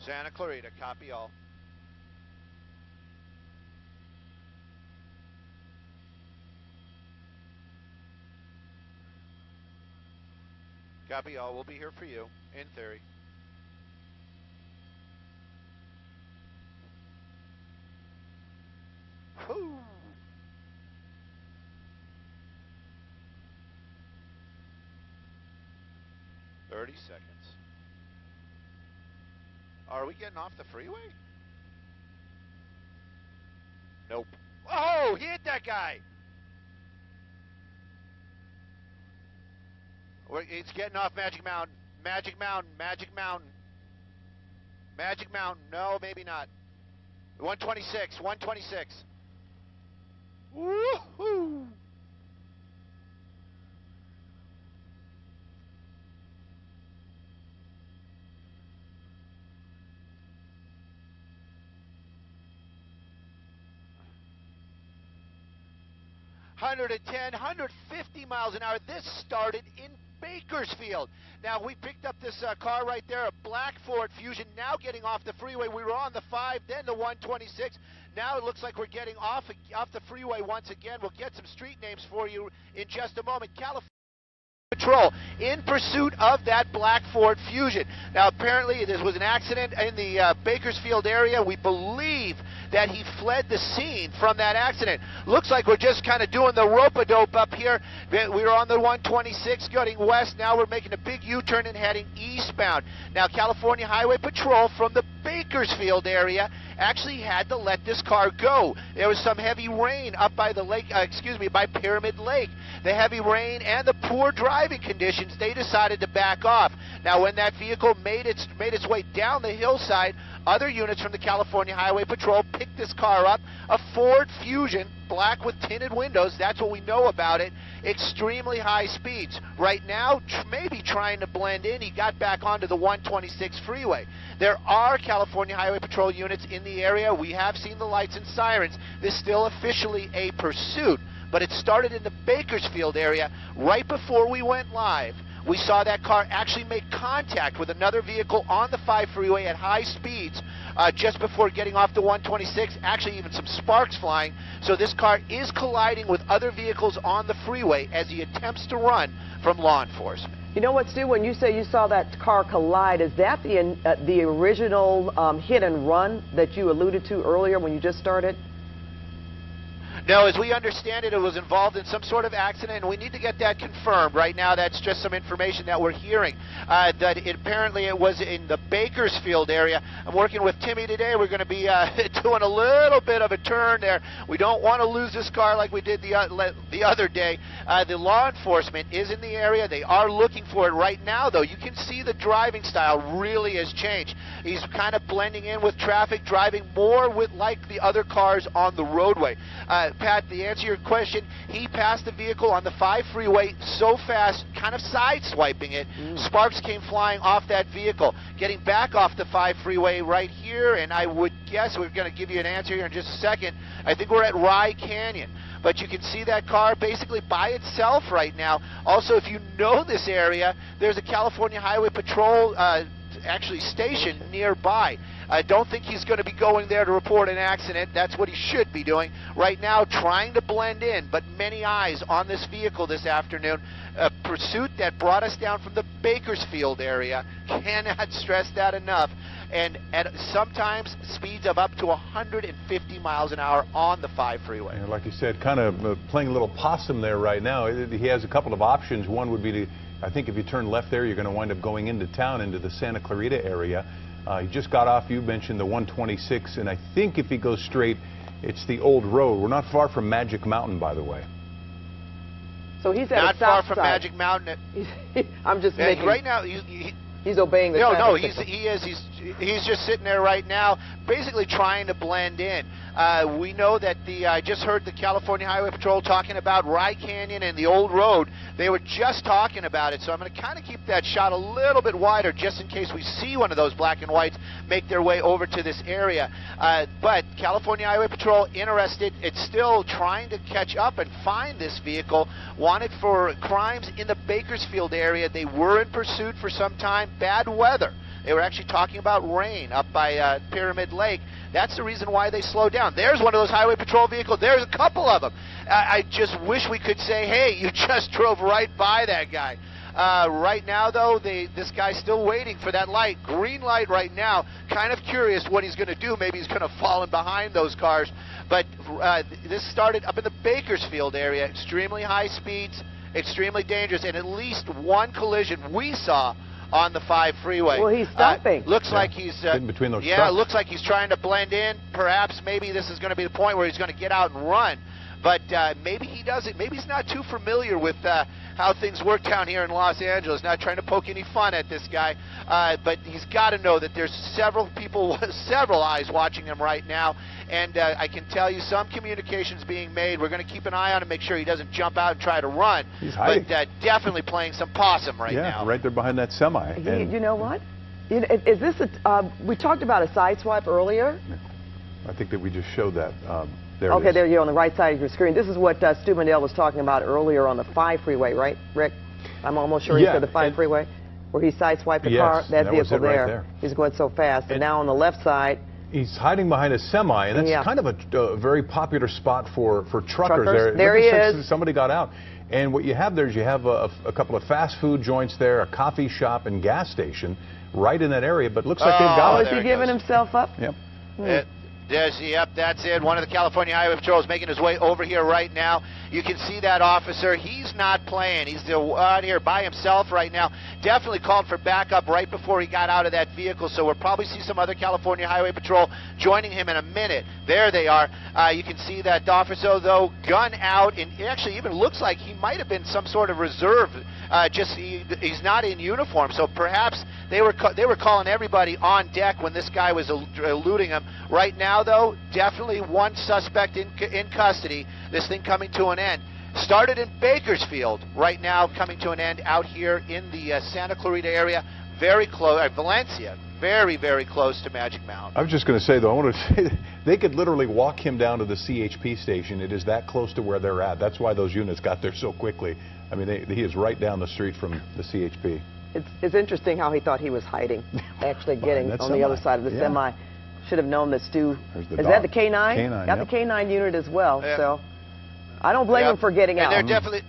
Santa Clarita, copy all. Copy all. We'll be here for you, in theory. Whew. "30 seconds. Are we getting off the freeway? Nope. Oh, he hit that guy. It's getting off Magic Mountain. Magic Mountain. Magic Mountain. Magic Mountain. No, maybe not. 126. 126. Woohoo! $110, $150 miles an hour. This started in Bakersfield. Now, we picked up this car right there, a black Ford Fusion, now getting off the freeway. We were on the 5, then the 126. Now it looks like we're getting off the freeway once again. We'll get some street names for you in just a moment. California Patrol in pursuit of that black Ford Fusion. Now, apparently, this was an accident in the Bakersfield area. We believe that he fled the scene from that accident. Looks like we're just kind of doing the rope-a-dope up here. We were on the 126 going west. Now we're making a big U-turn and heading eastbound. Now, California Highway Patrol from the Bakersfield area actually had to let this car go. There was some heavy rain up by the lake, by Pyramid Lake. The heavy rain and the poor driving conditions, they decided to back off. Now, when that vehicle made its way down the hillside, other units from the California Highway Patrol picked this car up, a Ford Fusion, black with tinted windows. That's what we know about it. Extremely high speeds. Right now, maybe trying to blend in. He got back onto the 126 freeway. There are California Highway Patrol units in the area. We have seen the lights and sirens. This is still officially a pursuit, but it started in the Bakersfield area right before we went live. We saw that car actually make contact with another vehicle on the 5 freeway at high speeds just before getting off the 126, actually even some sparks flying. So this car is colliding with other vehicles on the freeway as he attempts to run from law enforcement. You know what, Stu, when you say you saw that car collide, is that the original hit and run that you alluded to earlier when you just started? No, as we understand it, it was involved in some sort of accident, and we need to get that confirmed. Right now, that's just some information that we're hearing, that apparently it was in the Bakersfield area. I'm working with Timmy today. We're going to be doing a little bit of a turn there. We don't want to lose this car like we did the other day. The law enforcement is in the area. They are looking for it right now, though. You can see the driving style really has changed. He's kind of blending in with traffic, driving more with like the other cars on the roadway. Pat, to answer your question, he passed the vehicle on the 5 freeway so fast, kind of sideswiping it. Sparks came flying off that vehicle. Getting back off the 5 freeway right here, and I would guess we're going to give you an answer here in just a second. I think we're at Rye Canyon. But you can see that car basically by itself right now. Also, if you know this area, there's a California Highway Patrol actually stationed nearby. I don't think he's going to be going there to report an accident. That's what he should be doing. Right now, trying to blend in, but many eyes on this vehicle this afternoon. A pursuit that brought us down from the Bakersfield area. Cannot stress that enough. And at sometimes speeds of up to 150 miles an hour on the 5 freeway. And like you said, kind of playing a little possum there right now. He has a couple of options. One would be to, I think if you turn left there, you're going to wind up going into town, into the Santa Clarita area. He just got off, you mentioned the 126, and I think if he goes straight, it's the old road. We're not far from Magic Mountain, by the way. So he's at not a far south from side. Magic Mountain. I'm just making... Right now, he's obeying the No, traffic signal. he's just sitting there right now, basically trying to blend in. We know that I just heard the California Highway Patrol talking about Rye Canyon and the old road. They were just talking about it, so I'm going to kind of keep that shot a little bit wider just in case we see one of those black and whites make their way over to this area. But California Highway Patrol interested. It's still trying to catch up and find this vehicle. Wanted for crimes in the Bakersfield area. They were in pursuit for some time. Bad weather They were actually talking about rain up by Pyramid Lake. That's the reason why they slowed down. There's one of those highway patrol vehicles. There's a couple of them. I just wish we could say, hey, you just drove right by that guy. Right now, though, this guy's still waiting for that light. Green light right now. Kind of curious what he's going to do. Maybe he's going to fall in behind those cars. But this started up in the Bakersfield area. Extremely high speeds, extremely dangerous, and at least one collision we saw on the 5 freeway. Well, he's stopping. Looks like he's in between those yeah, trucks. it looks like he's trying to blend in. Perhaps maybe this is going to be the point where he's going to get out and run. But maybe he doesn't. Maybe he's not too familiar with how things work down here in Los Angeles. Not trying to poke any fun at this guy, but he's got to know that there's several people, several eyes watching him right now. And I can tell you some communications being made. We're going to keep an eye on him, make sure he doesn't jump out and try to run. He's hiding. But definitely playing some possum right now. Yeah, right there behind that semi. You know what? Is this we talked about a side swipe earlier? I think that we just showed that. Okay, there you're on the right side of your screen. This is what Stu Mandel was talking about earlier on the 5 freeway, right, Rick? I'm almost sure he said the 5 freeway, where he sideswiped a car, that vehicle right there. He's going so fast. And now on the left side, he's hiding behind a semi, and that's kind of a very popular spot for truckers. There he is. Somebody got out. And what you have there is you have a couple of fast food joints there, a coffee shop and gas station right in that area, but looks like they've got it. Is he giving himself up? Yep. Yep, that's it. One of the California Highway Patrol is making his way over here right now. You can see that officer. He's not playing. He's out here by himself right now. Definitely called for backup right before he got out of that vehicle, so we'll probably see some other California Highway Patrol joining him in a minute. There they are. You can see that officer, though, gun out, and it actually even looks like he might have been some sort of reserve. He's not in uniform, so perhaps they were calling everybody on deck when this guy was eluding him. Right now, though, definitely one suspect in custody. This thing coming to an end. Started in Bakersfield, right now coming to an end out here in the Santa Clarita area, very close, Valencia, very, very close to Magic Mountain. I was just going to say, though, I want to say they could literally walk him down to the CHP station. It is that close to where they're at. That's why those units got there so quickly. I mean, he is right down the street from the CHP. It's interesting how he thought he was hiding, actually getting on the other side of the semi. Should have known that Stu. Is that the K9? K9, got the K9 unit as well. So I don't blame him for getting out. And they're definitely.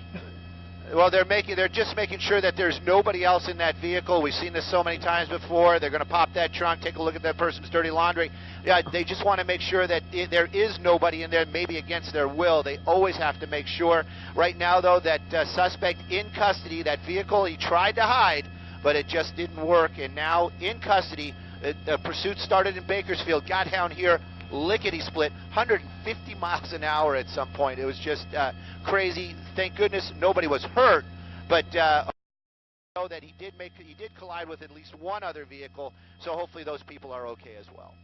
Well, they're just making sure that there's nobody else in that vehicle. We've seen this so many times before. They're going to pop that trunk, take a look at that person's dirty laundry. Yeah, they just want to make sure that there is nobody in there, maybe against their will. They always have to make sure. Right now, though, that suspect in custody, that vehicle, he tried to hide, but it just didn't work. And now in custody, the pursuit started in Bakersfield, got down here, lickety-split, 150 miles an hour at some point. It was just crazy. Thank goodness nobody was hurt, but know that he did collide with at least one other vehicle, so hopefully those people are okay as well.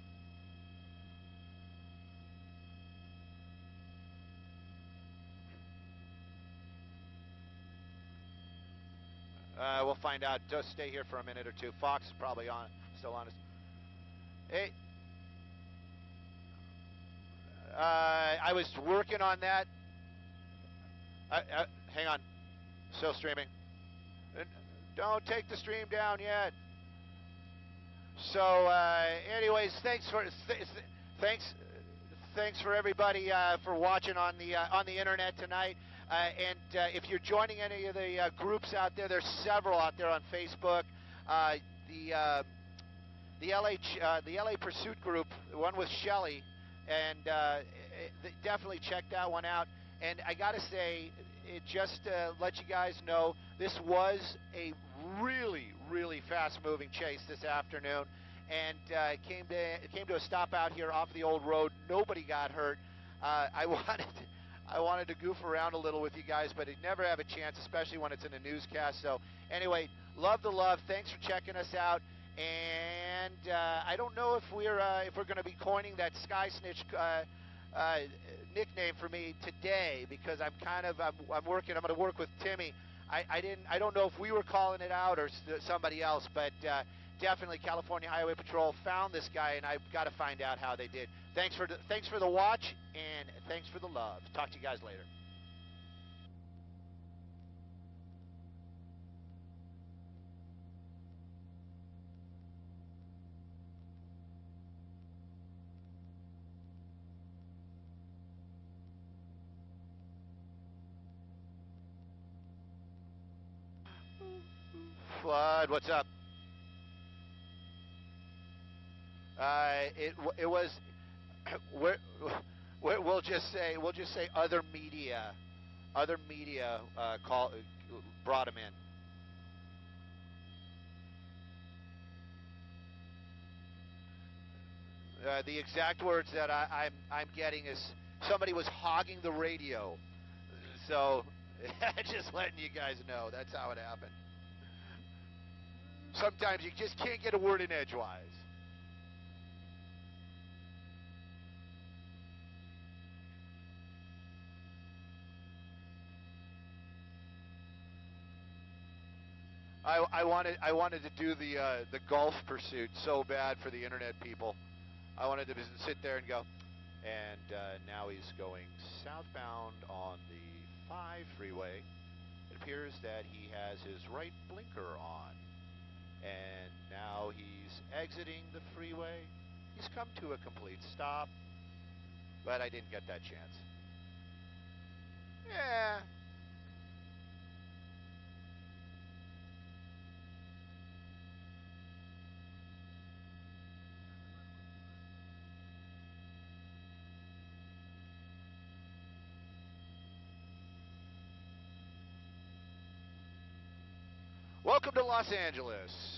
We'll find out. Just stay here for a minute or two. Fox is probably still on us. Hey. I was working on that. Hang on. Still streaming. Don't take the stream down yet. So, anyways, thanks for everybody for watching on the internet tonight. And if you're joining any of the groups out there, there's several out there on Facebook. The LA Pursuit group, the one with Shelley. And definitely check that one out. And I got to say, just to let you guys know, this was a really, really fast-moving chase this afternoon. And it came to a stop out here off the old road. Nobody got hurt. I wanted to goof around a little with you guys, but I never have a chance, especially when it's in a newscast. So anyway, love the love. Thanks for checking us out. And I don't know if we're going to be coining that Sky Snitch nickname for me today, because I'm going to work with Timmy. I don't know if we were calling it out or somebody else, but definitely California Highway Patrol found this guy, and I've got to find out how they did. Thanks for the watch, and thanks for the love. Talk to you guys later. Flood, what's up? It was. We'll just say other media brought him in. The exact words that I'm getting is somebody was hogging the radio. So just letting you guys know that's how it happened. Sometimes you just can't get a word in edgewise. I wanted to do the golf pursuit so bad for the internet people. I wanted to sit there and go, and now he's going southbound on the 5 freeway. It appears that he has his right blinker on, and now he's exiting the freeway. He's come to a complete stop, but I didn't get that chance. Yeah. Welcome to Los Angeles.